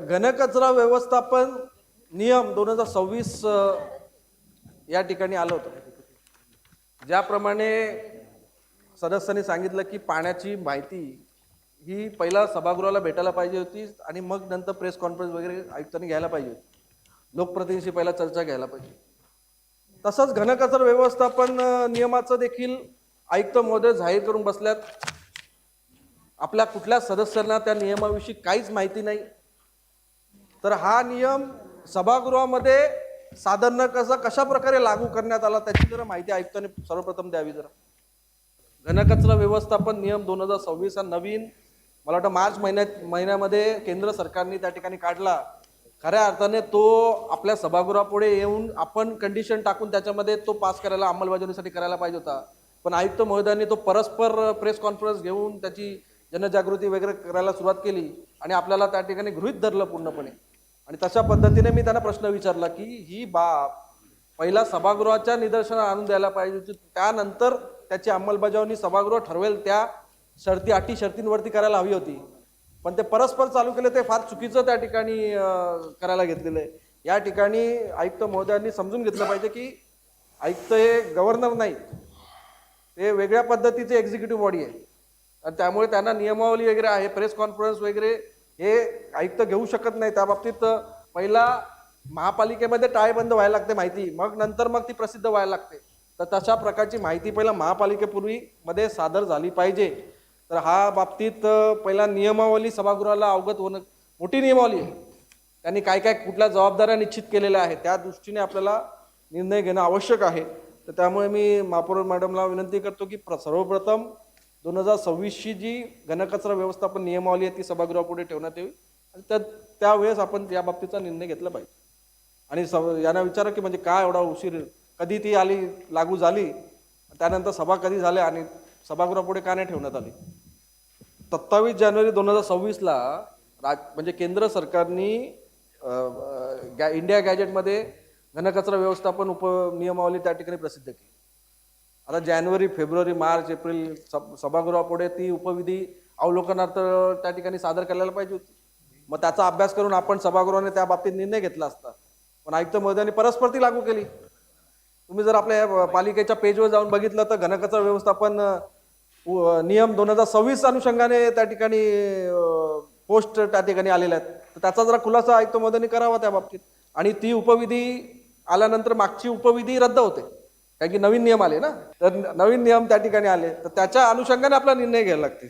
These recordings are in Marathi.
घनकचरा व्यवस्थापन नियम 2026 या ठिकाणी आलं होतं। ज्याप्रमाणे सदस्यांनी सांगितलं की पाण्याची माहिती ही पहिला सभागृहाला भेटायला पाहिजे होती आणि मग नंतर प्रेस कॉन्फरन्स वगैरे आयुक्तांनी घ्यायला पाहिजे होती, लोकप्रतिनिधींशी पहिला चर्चा घ्यायला पाहिजे। तसंच घनकचरा व्यवस्थापन नियमाचं देखील आयुक्त महोदय जाहीर करून बसल्यात। आपल्या कुठल्या सदस्यांना त्या नियमाविषयी काहीच माहिती नाही, तर हा नियम सभागृहामध्ये सादर न कशा प्रकारे लागू करण्यात आला त्याची जरा माहिती आयुक्तांनी सर्वप्रथम द्यावी। जरा घनकचरा व्यवस्थापन नियम 2026 हा नवीन मला वाटतं मार्च महिन्यामध्ये केंद्र सरकारने त्या ठिकाणी काढला। खऱ्या अर्थाने तो आपल्या सभागृहापुढे येऊन आपण कंडिशन टाकून त्याच्यामध्ये तो पास करायला अंमलबजावणीसाठी करायला पाहिजे होता, पण आयुक्त महोदयांनी तो परस्पर प्रेस कॉन्फरन्स घेऊन त्याची जनजागृती वगैरे करायला सुरुवात केली आणि आपल्याला त्या ठिकाणी गृहीत धरलं पूर्णपणे। आणि तशा पद्धतीने मी त्यांना प्रश्न विचारला की ही बाब पहिला सभागृहाच्या निदर्शनास आणून द्यायला पाहिजे होती, त्यानंतर त्याची अंमलबजावणी सभागृह ठरवेल त्या अटी शर्तींवरती करायला हवी होती, पण ते परस्पर चालू केले ते फार चुकीचं त्या ठिकाणी करायला घेतलेलं आहे। या ठिकाणी आयुक्त महोदयांनी समजून घेतलं पाहिजे की आयुक्त हे गव्हर्नर नाही, ते वेगळ्या पद्धतीचे एक्झिक्युटिव्ह बॉडी आहे आणि त्यामुळे त्यांना नियमावली वगैरे आहे, प्रेस कॉन्फरन्स वगैरे हे आयुक्त घेऊ शकत नाही। त्या बाबतीत पहिला महापालिकेमध्ये टाळेबंद व्हायला लागते माहिती, मग नंतर मग ती प्रसिद्ध व्हायला लागते, तर तशा प्रकारची माहिती पहिला महापालिकेपूर्वी मध्ये सादर झाली पाहिजे। तर हा बाबतीत पहिला नियमावली सभागृहाला अवगत होणं, मोठी नियमावली आहे, त्यांनी काय काय कुठल्या जबाबदाऱ्या निश्चित केलेल्या आहेत त्या दृष्टीने आपल्याला निर्णय घेणं आवश्यक आहे। तर त्यामुळे मी महापौर मॅडमला विनंती करतो की सर्वप्रथम 2026ची जी घनकचरा व्यवस्थापन नियमावली आहे ती सभागृहापुढे ठेवण्यात यावी आणि त्यावेळेस आपण या बाबतीचा निर्णय घेतला पाहिजे। आणि यांना विचारा की म्हणजे काय एवढा उशीर, कधी ती आली लागू झाली, त्यानंतर सभा कधी झाल्या आणि सभागृहापुढे का नाही ठेवण्यात आली। 27 जानेवारी 2026ला म्हणजे केंद्र सरकारने इंडिया गॅजेटमध्ये घनकचरा व्यवस्थापन उपनियमावली त्या ठिकाणी प्रसिद्ध केली। आता जानेवारी, फेब्रुवारी, मार्च, एप्रिल सभागृहापुढे ती उपविधी अवलोकनार्थ त्या ठिकाणी सादर करायला पाहिजे होती, मग त्याचा अभ्यास करून आपण सभागृहाने त्या बाबतीत निर्णय घेतला असता, पण आयुक्त महोदयांनी परस्पर ती लागू केली। तुम्ही जर आपल्या पालिकेच्या पेजवर जाऊन बघितलं तर घनकचरा व्यवस्थापन नियम 2026 अनुषंगाने त्या ठिकाणी पोस्ट त्या ठिकाणी आलेल्या आहेत, तर त्याचा जरा खुलासा आयुक्त महोदयांनी करावा त्या बाबतीत। आणि ती उपविधी आल्यानंतर मागची उपविधी रद्द होते, कारण की नवीन नियम आले ना, तर नवीन नियम त्या ठिकाणी आले, तर त्याच्या अनुषंगाने आपला निर्णय घ्यायला लागते।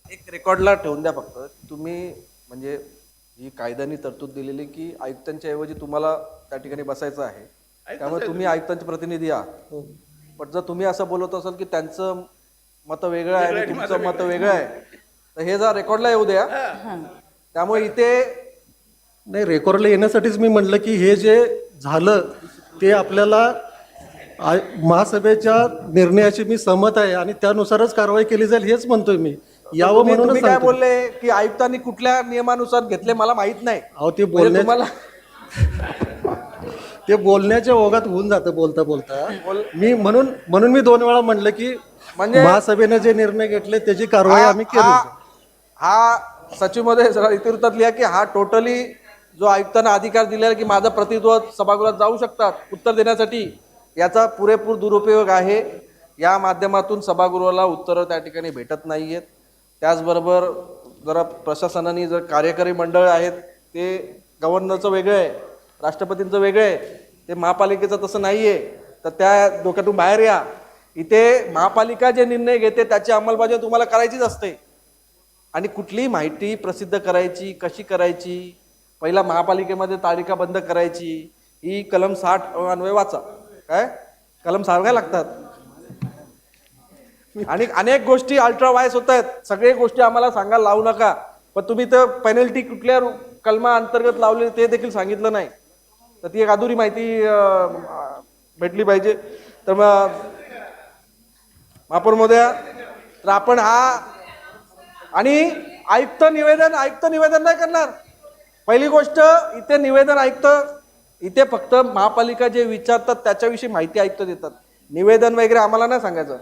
एक रेकॉर्डला ठेवून द्या फक्त, तुम्ही म्हणजे ही कायद्याने तरतूद दिलेली की आयुक्तांच्या ऐवजी तुम्हाला त्या ठिकाणी बसायचं आहे, त्यामुळे तुम्ही आयुक्तांचे प्रतिनिधी आहात, पण जर तुम्ही असं बोलत असाल की त्यांचं मत वेगळं आहे आणि तुमचं मत वेगळं आहे, तर हे जर रेकॉर्डला येऊ द्या। त्यामुळे इथे नाही, रेकॉर्डला येण्यासाठीच मी म्हटलं की हे जे झालं ते आपल्याला महासभेच्या निर्णयाशी मी सहमत आहे आणि त्यानुसारच कारवाई केली जाईल हेच म्हणतोय मी। यावं म्हणून तुम्ही काय बोलले की आयुक्तांनी कुठल्या नियमानुसार घेतले मला माहित नाही, अहो ते बोलण्याच्या ओघात होऊन जातं बोलता बोलता। मी म्हणून मी 2 वेळा म्हटलं की म्हणजे महासभेने जे निर्णय घेतले त्याची कारवाई आम्ही केली। हा सचिव मध्ये इतिवृत्तात लिहा की हा टोटली जो आयुक्तांना अधिकार दिलेला की माझं प्रतिनिधित्व सभागृहात जाऊ शकतात उत्तर देण्यासाठी, याचा पुरेपूर दुरुपयोग आहे। या माध्यमातून सभागृहाला उत्तरं त्या ठिकाणी भेटत नाहीयेत। त्याचबरोबर जरा प्रशासनाने जर कार्यकारी मंडळ आहेत ते गव्हर्नरचं वेगळं आहे, राष्ट्रपतींचं वेगळं आहे, ते महापालिकेचं तसं नाहीये, तर त्या डोक्यातून बाहेर या। इथे महापालिका जे निर्णय घेते त्याची अंमलबजावणी तुम्हाला करायचीच असते आणि कुठलीही माहिती प्रसिद्ध करायची कशी करायची, पहिला महापालिकेमध्ये तालिका बंद करायची, ही कलम 60 अन्वय वाचा, काय कलम सांगायला लागतात आणि अनेक गोष्टी अल्ट्रा वायस होत आहेत, सगळे गोष्टी आम्हाला सांगायला लावू नका, पण तुम्ही तर पेनल्टी कुठल्या कलमा अंतर्गत लावली ते देखील सांगितलं नाही, तर ती एक अधुरी माहिती भेटली पाहिजे। तर मग महापौर महोदया, तर आपण हा आणि आयुक्त निवेदन नाही करणार। पहिली गोष्ट इथे निवेदन आयुक्त, इथे फक्त महापालिका जे विचारतात त्याच्याविषयी माहिती आयुक्त देतात, निवेदन वगैरे आम्हाला नाही सांगायचं।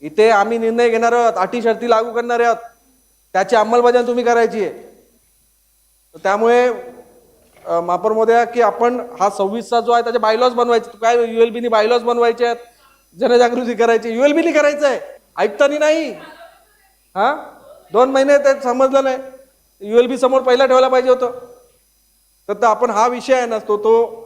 इथे आम्ही निर्णय घेणार आहोत, अटी शर्ती लागू करणार आहोत, त्याची अंमलबजावणी तुम्ही करायची आहे। तर त्यामुळे महापौर महोदया की आपण हा 26चा जो आहे त्याचे बायलॉज बनवायचे, काय ULBनी बायलॉज बनवायचे आहेत, जनजागृती करायची, ULBनी करायचं आहे, ऐकतानी नाही. हा 2 महिने ते समजलं नाही, ULB समोर पहिला ठेवायला पाहिजे होतं. तर आपण हा विषय आहे ना तो